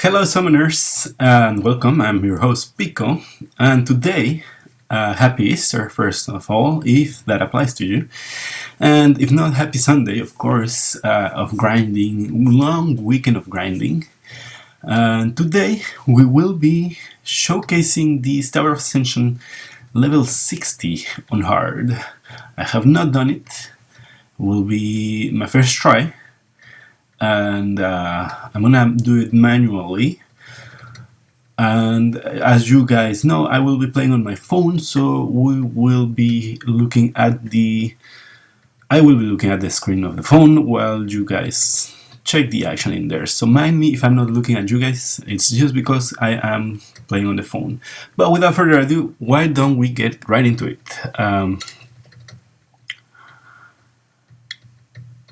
Hello summoners and welcome, I'm your host Pico, and today, happy Easter first of all, if that applies to you, and if not, happy Sunday of course, of grinding, long weekend of grinding. And today we will be showcasing the ToAh of Ascension level 60 on hard. I have not done it, will be my first try, and I'm gonna do it manually. And as you guys know, I will be playing on my phone, so we will be looking at the screen of the phone while you guys check the action in there. So mind me if I'm not looking at you guys, it's just because I am playing on the phone. But without further ado, why don't we get right into it?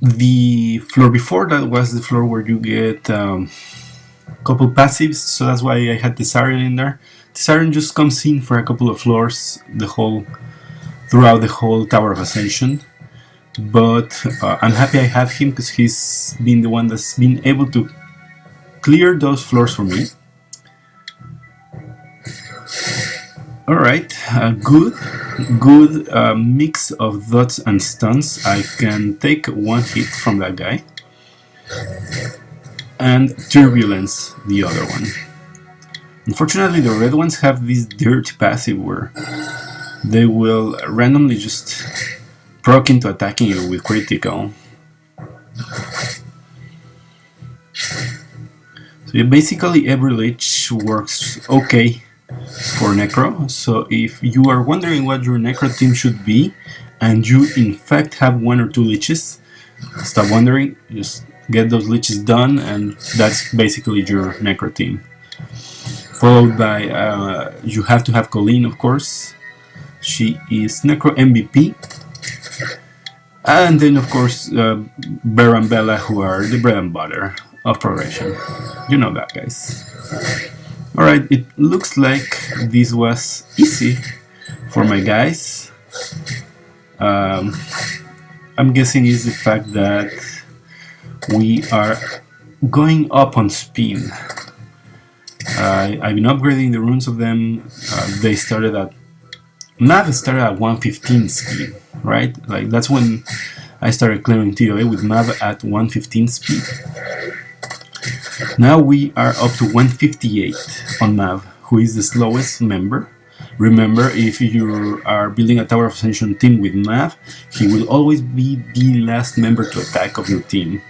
The floor before that was the floor where you get couple passives, so that's why I had Tessarion in there. Tessarion just comes in for a couple of floors throughout the whole ToAh of Ascension, but I'm happy I have him because he's been the one that's been able to clear those floors for me. Alright, good mix of dots and stuns. I can take one hit from that guy, and Turbulence, the other one. Unfortunately, the red ones have this dirt passive where they will randomly just proc into attacking you with critical. So basically every lich works okay for Necro, so if you are wondering what your Necro team should be, and you in fact have one or two liches, stop wondering, just get those liches done, and that's basically your Necro team. Followed by, you have to have Colleen, of course. She is Necro MVP. And then, of course, Bear and Bella, who are the bread and butter of progression. You know that, guys. Alright, it looks like this was easy for my guys. I'm guessing it's the fact that we are going up on speed. I've been upgrading the runes of them. They started at Mav started at 115 speed, right? Like that's when I started clearing ToA with Mav at 115 speed. Now we are up to 158 on Mav, who is the slowest member. Remember, if you are building a ToAh of Ascension team with Mav, he will always be the last member to attack of your team.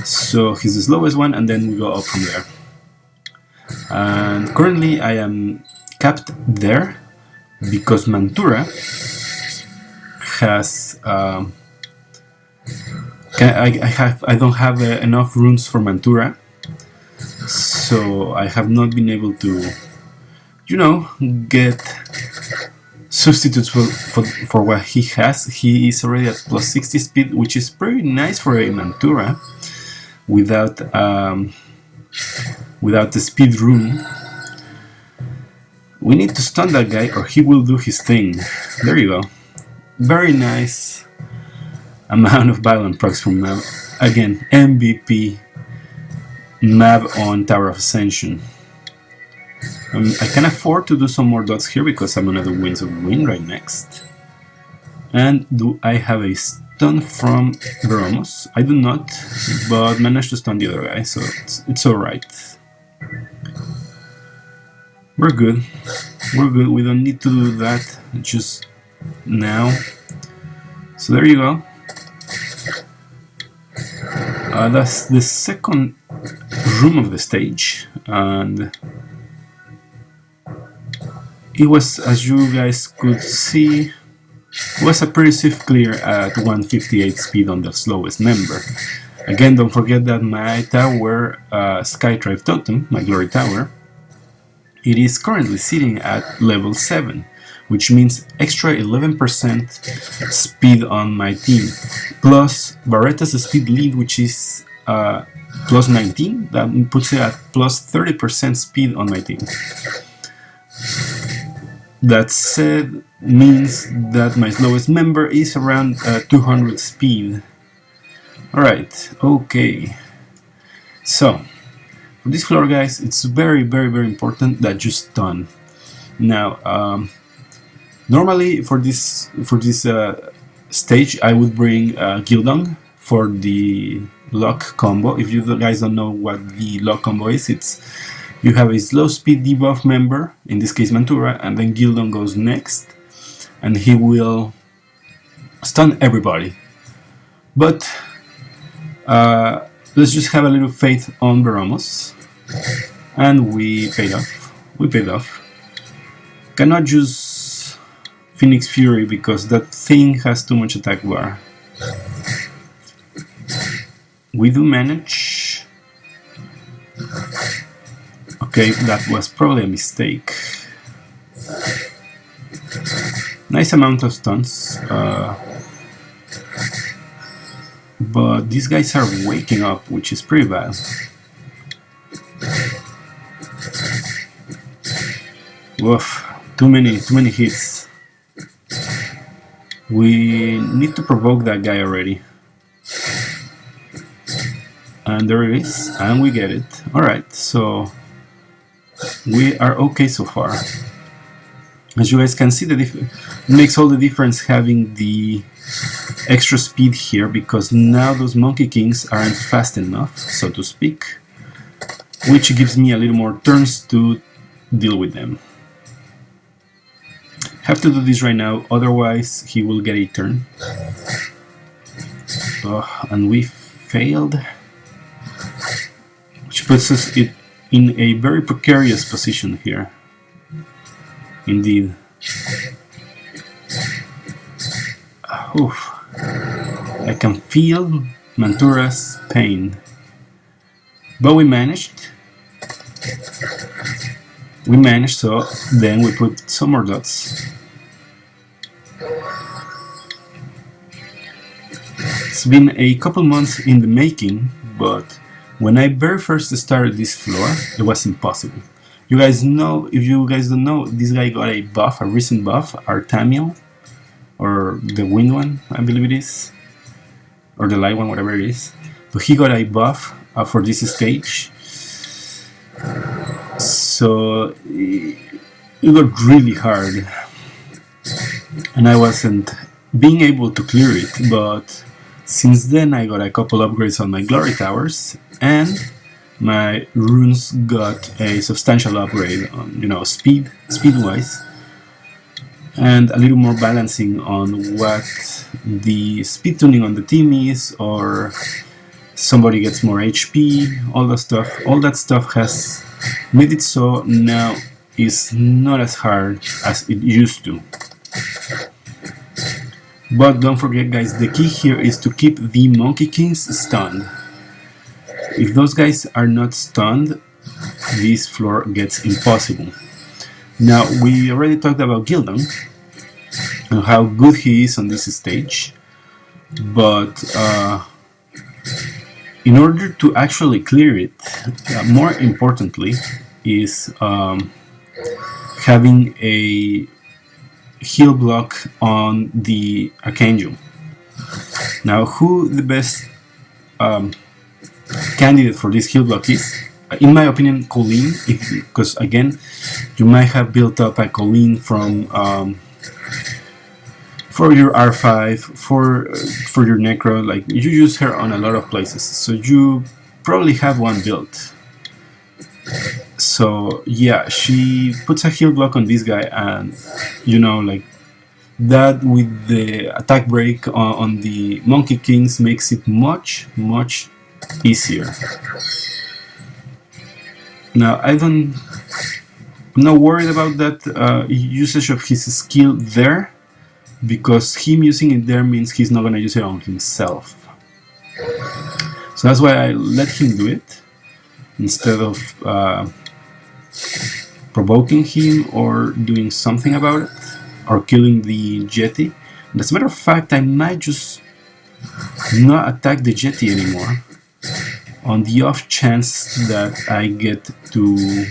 So he's the slowest one, and then we go up from there. And currently I am capped there because Mantura has I don't have enough runes for Mantura, so I have not been able to, you know, get substitutes for what he has. He is already at plus 60 speed, which is pretty nice for a Mantura without the speed rune. We need to stun that guy or he will do his thing. There you go. Very nice amount of violent procs from Mav. Again, MVP Mav on ToAh of Ascension. I can afford to do some more dots here because I'm gonna do Winds of Wind right next. And do I have a stun from Veromos? I do not, but managed to stun the other guy, so it's alright. We're good. We're good. We don't need to do that just now. So there you go. That's the second room of the stage, and it was, as you guys could see, was a pretty swift clear at 158 speed on the slowest member. Again, don't forget that my tower, Skytribe Totem, my Glory Tower, it is currently sitting at level 7, which means extra 11% speed on my team, plus Baretta's speed lead, which is plus 19, that puts it at plus 30% speed on my team. That said, means that my slowest member is around 200 speed. Alright, okay. So, For this floor, guys, it's very important that you stun. Now, normally for this stage, I would bring Gildong for the lock combo. If you guys don't know what the lock combo is, it's you have a slow speed debuff member, in this case Mantura, and then Gildong goes next, and he will stun everybody. But let's just have a little faith on Baramos, and we paid off. We paid off. Cannot use Phoenix Fury because that thing has too much attack bar. We do manage. Okay, that was probably a mistake. Nice amount of stuns. But these guys are waking up, which is pretty bad. Woof, too many hits. We need to provoke that guy already. And there it is, and we get it. Alright, so we are okay so far. As you guys can see, it makes all the difference having the extra speed here, because now those Monkey Kings aren't fast enough, so to speak, which gives me a little more turns to deal with them. Have to do this right now, otherwise he will get a turn. And we failed, which puts us in a very precarious position here. Indeed. Oof. I can feel Mantura's pain. But we managed. So then we put some more dots. It's been a couple months in the making, but when I very first started this floor, it was impossible. You guys know, if you guys don't know, this guy got a buff, a recent buff, Artamiel, or the wind one, I believe it is, or the light one, whatever it is. But he got a buff for this stage, so it got really hard, and I wasn't being able to clear it. But since then, I got a couple upgrades on my glory towers, and my runes got a substantial upgrade on, you know, speed-wise, and a little more balancing on what the speed tuning on the team is, or somebody gets more HP, all that stuff has made it so now is not as hard as it used to. But don't forget, guys, the key here is to keep the Monkey Kings stunned. If those guys are not stunned, this floor gets impossible. Now, we already talked about Gildong and how good he is on this stage, but in order to actually clear it, more importantly, is having a heal block on the Archangel. Now, who the best candidate for this heal block is? In my opinion, Colleen, because again, you might have built up a Colleen from for your R5, for your Necro. Like, you use her on a lot of places, so you probably have one built. So yeah, she puts a heal block on this guy, and you know, like that with the attack break on the Monkey Kings makes it much easier. Now, I'm not worried about that usage of his skill there, because him using it there means he's not gonna use it on himself. So that's why I let him do it instead of provoking him or doing something about it, or killing the jetty. And as a matter of fact, I might just not attack the jetty anymore, on the off chance that I get to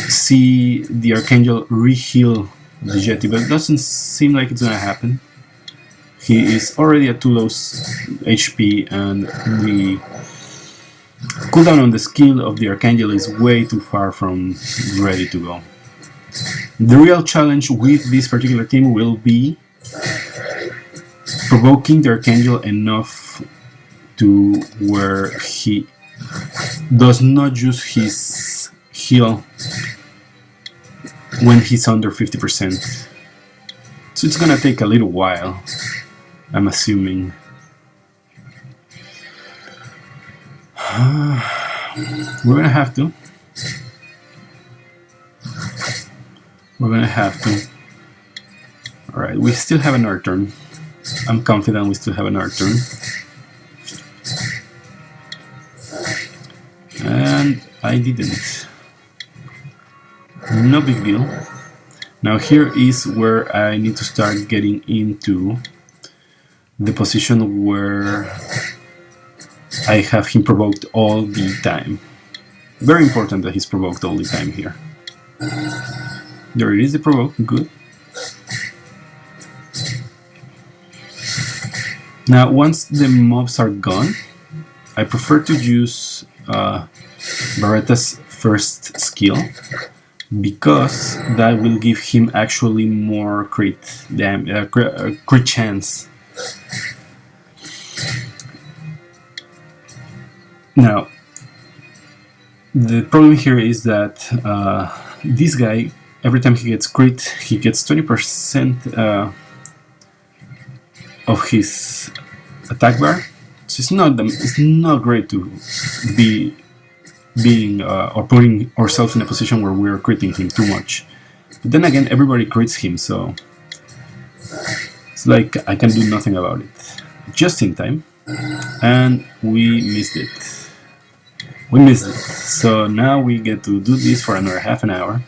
see the Archangel re-heal the jetty, but it doesn't seem like it's gonna happen. He is already at too low HP, and cooldown on the skill of the Archangel is way too far from ready to go. The real challenge with this particular team will be provoking the Archangel enough to where he does not use his heal when he's under 50%. So it's gonna take a little while, I'm assuming. We're gonna have to. Alright, we still have another turn. I'm confident we still have another turn. And I didn't. No big deal. Now here is where I need to start getting into the position where I have him provoked all the time. Very important that he's provoked all the time here. There it is, the provoke, good. Now once the mobs are gone, I prefer to use Baretta's first skill, because that will give him actually more crit chance. Now, the problem here is that this guy, every time he gets crit, he gets 20% of his attack bar. So it's not great to be or putting ourselves in a position where we're critting him too much. But then again, everybody crits him, so it's like I can do nothing about it. Just in time, and we missed it. So now we get to do this for another half an hour.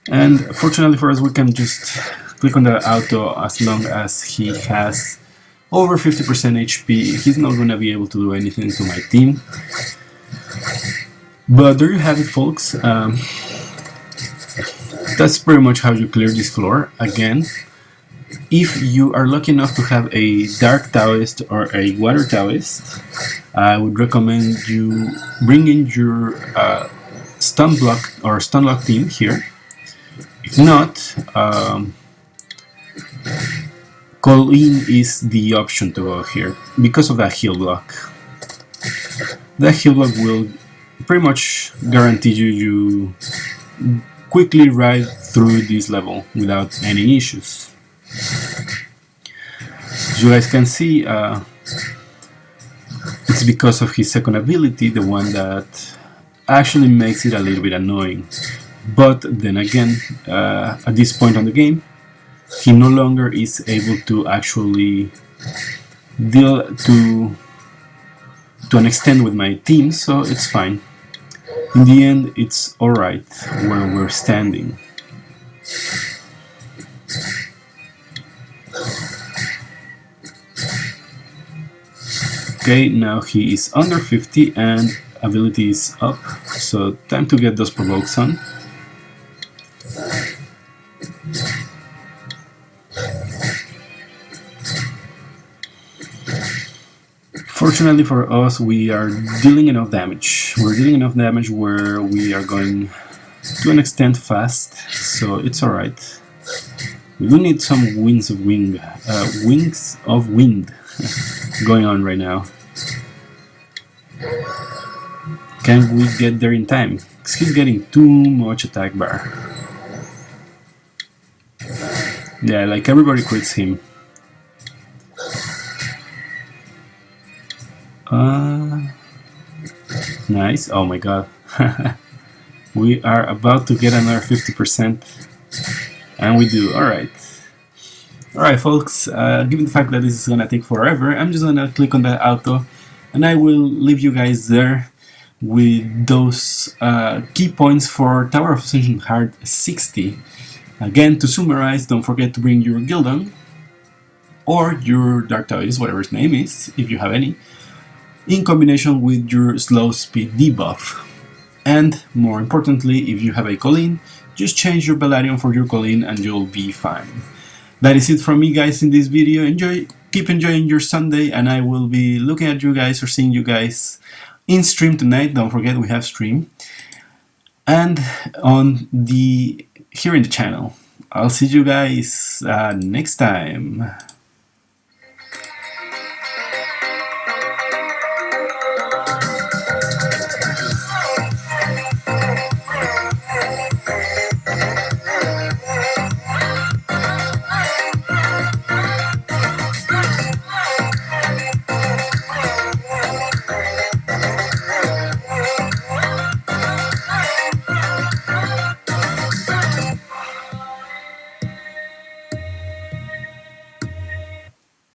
And fortunately for us, we can just click on the auto as long as he has over 50% HP. He's not going to be able to do anything to my team. But there you have it, folks. That's pretty much how you clear this floor. Again, if you are lucky enough to have a Dark Taoist or a Water Taoist, I would recommend you bring in your stun block or stun lock team here. If not, Colleen is the option to go here because of that heal block. That heal block will pretty much guarantee you quickly ride through this level without any issues. As you guys can see, it's because of his second ability, the one that actually makes it a little bit annoying. But then again, at this point on the game, he no longer is able to actually deal to an extent with my team, so it's fine. In the end, it's alright where we're standing. Okay, now he is under 50 and ability is up, so time to get those provokes on. Fortunately for us, we are dealing enough damage. We're dealing enough damage where we are going to an extent fast, so it's alright. We do need some wings of wind going on right now. Can we get there in time? Because he's getting too much attack bar. Yeah, like everybody crits him. Nice. Oh my god. We are about to get another 50%. And we do. Alright. Alright, folks. Given the fact that this is gonna take forever, I'm just gonna click on the auto and I will leave you guys there with those key points for Tower of Ascension Hard 60. Again, to summarize, don't forget to bring your Gildon or your Dark Taoist, whatever his name is, if you have any, in combination with your slow speed debuff. And more importantly, if you have a Colleen, just change your Balarion for your Colleen and you'll be fine. That is it from me, guys, in this video. Enjoy keep enjoying your Sunday, and I will be looking at you guys or seeing you guys in stream tonight. Don't forget we have stream, and on the here in the channel. I'll see you guys next time.